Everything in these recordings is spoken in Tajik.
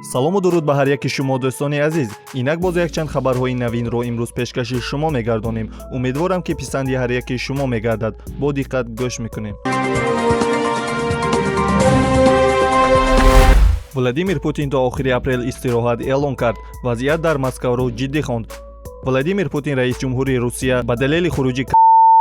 салому дуруд ба ҳар яки шумо дӯстони азиз. Инак боз якчанд хабарҳои навинро имрӯз пешкаши шумо мегардонем. Умедворам ки писанди ҳар яки шумо мегардад. Бо диққат гӯш мекунем. Владимир Путин то охири апрел истироҳат эълон кард. Вазъият дар Москваро ҷиддӣ хонд. Владимир Путин раис ҷумҳури Русия ба далели хуруҷи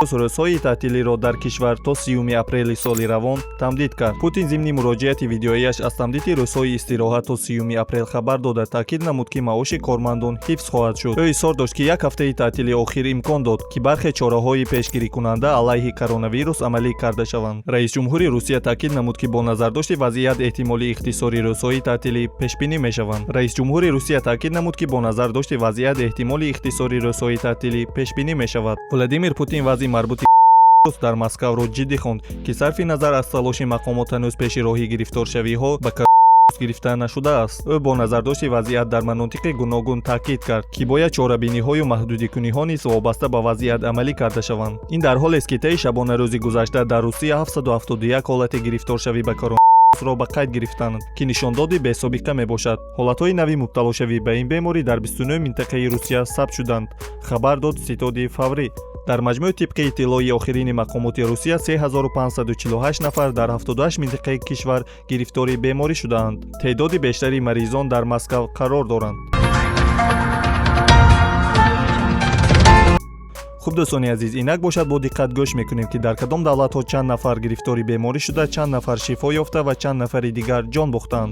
рӯзҳои таътилиро дар кишвар то 30 апрели соли равон тамдид кард. Путин зимни муроҷиати видеояш аз тамдиди рӯзҳои истироҳат то 30 апрел хабар дода таъкид намуд ки маоши кормандон ҳифз хоҳад шуд. Ӯ изҳор дошт ки як ҳафтаи таътили охир имкон дод ки бархе чораҳои пешгирикунанда алайҳи коронавирус амалӣ карда шаванд. Раис ҷумҳури Русия таъкид намуд ки бо назардошти вазъият эҳтимоли ихтисори рӯзҳои таътилӣ пешбинӣ мешаванд. Раис ҷумҳури Русия таъкид намуд ки бо назардошти вазъият эҳтимоли ихтисори рӯзҳои таътилӣ пешбинӣ мешавад. Владимир Путин вазъи марбути дар Москваро ҷиддӣ хонд ки сарфи назар аз талоши мақомот ҳанӯз пеши роҳи гирифторшавиҳо ба гирифта нашудааст. Ӯ бо назардошти вазъият дар манотиқи гуногун таъкид кард ки бояд чорабиниҳою маҳдудикуниҳо низ вобаста ба вазъият амалӣ карда шаванд. Ин дар ҳолест ки таи шабонарӯзи гузашта дар Русия 771 ҳолати гирифторшавӣ ба коронавирусро ба қайд гирифтанд ки нишондоди бесобиқа мебошад. Ҳолатҳои нави мубталошавӣ ба ин беморӣ дар 29 минтақаи Русия сабт шуданд, хабар дод Ситоди Фаврӣ. дар маҷмӯи тибқи иттилои охирини мақомоти Русия 3548 нафар дар 78 минтақаи кишвар гирифтори беморӣ шудаанд. теъдоди бештари маризон дар Москва қарор доранд. хуб дӯстони азиз, инак бошад бо диққат гӯш мекунем ки дар кадом давлатҳо чанд нафар гирифтори беморӣ шуда, чанд нафар шифо ёфта ва чанд нафари дигар ҷон бохтанд.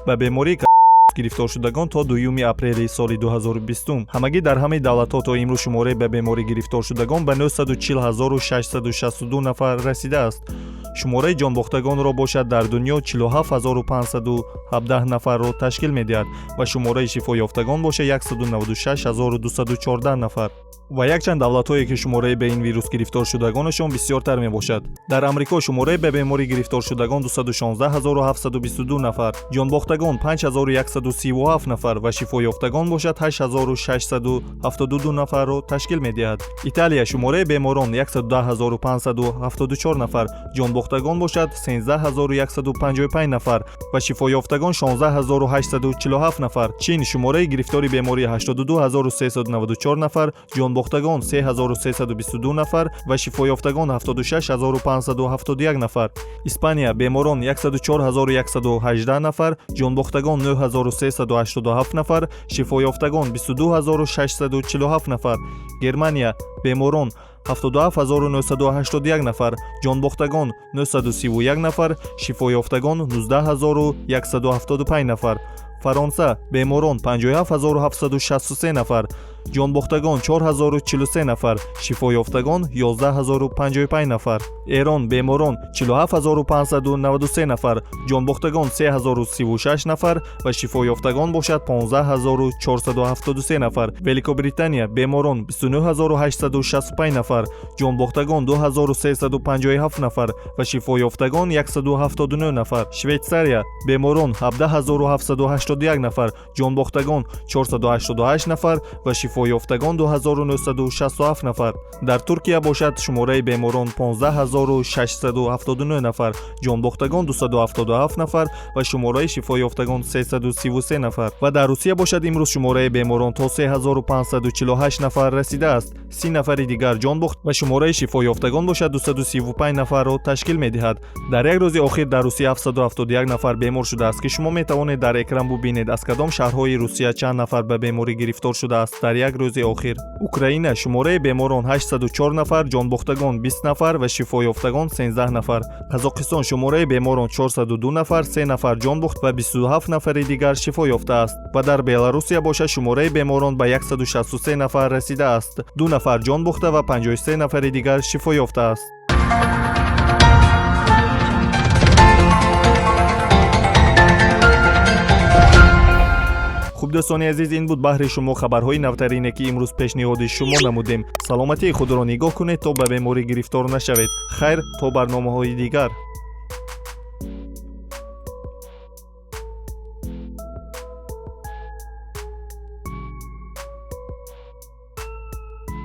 ба бемории гирифторшудагон то 2 апрели соли 2020 ҳамагӣ дар ҳамаи давлатҳо то имрӯз шумораи ба беморӣ гирифторшудагон ба 940662 нафар расидааст. шумораи ҷонбохтагонро бошад дар дунё 47517 нафарро ташкил медиҳад ва шумораи шифоёфтагон боша 196214 нафар. ва якчанд давлатҳое ки шумораи ба ин вирус гирифторшудагонашон бисёртар мебошад. дар амрико шумораи ба беморӣ гирифторшудагон 216722 нафар, ҷонбохтагон 5137 нафар ва шифоёфтагон бошад 8672 нафарро ташкил медиҳад. италия шумораи беморон 110574 нафар, ҷонбохтагон бошад 13155 нафар ва шифоёфтагон 16847 нафар. чин шумораи гирифтори бемории 82394 нафар, ҷонбохтагон 3322 нафар ва шифоёфтагон 76571 нафар. испания беморон 104118 нафар, ҷонбохтагон 9387 нафар, шифоёфтагон 22647 нафар. германия беморон 77981 нафар, ҷонбохтагон 931 нафар, шифоёфтагон 19175 нафар. фаронса беморон 57763 нафар, ҷонбохтагон 4043 нафар, шифоёфтагон 11055 нафар. эрон беморон 47593 нафар, ҷонбохтагон 3036 нафар ва шифоёфтагон бошад 15473 нафар. великобритания беморон 29865 нафар, ҷонбохтагон 2357 нафар ва шифоёфтагон 179 нафар. швейтсария беморон 17781 нафар, ҷонбохтагон 488 нафар ва шифоёфтагон 2967 нафар. дар туркия бошад шумораи беморон 15679 нафар, ҷонбохтагон 277 нафар ва шумораи шифоёфтагон 333 нафар. ва дар русия бошад имрӯз шумораи беморон то 3548 нафар расидааст. 30 нафари дигар ҷон бохт ва шумораи шифоёфтагон бошад 235 нафарро ташкил медиҳад. дар як рӯзи охир дар русия 771 нафар бемор шудааст ки шумо метавонед дар экран бубинед аз кадом шаҳрҳои русия чанд нафар ба беморӣ гирифтор шудааст дар як рӯзи охир. украина шумораи беморон 804 нафар, ҷонбохтагон 20 нафар ва шифоёфтагон 13 нафар. қазоқистон шумораи беморон 402 нафар, 3 нафар ҷон бохт ва 27 нафари дигар шифо ёфтааст. ва дар беларусия бошад шумораи беморон ба 163 нафар расидааст. 2 нафар ҷон бохта ва 53 нафари дигар шифо ёфтааст. хуб дӯстони азиз, ин буд баҳри шумо хабарҳои навтарине ки имрӯз пешниҳоди шумо намудем. саломатии худро нигоҳ кунед то ба беморӣ гирифтор нашавед. хайр, то барномаҳои дигар.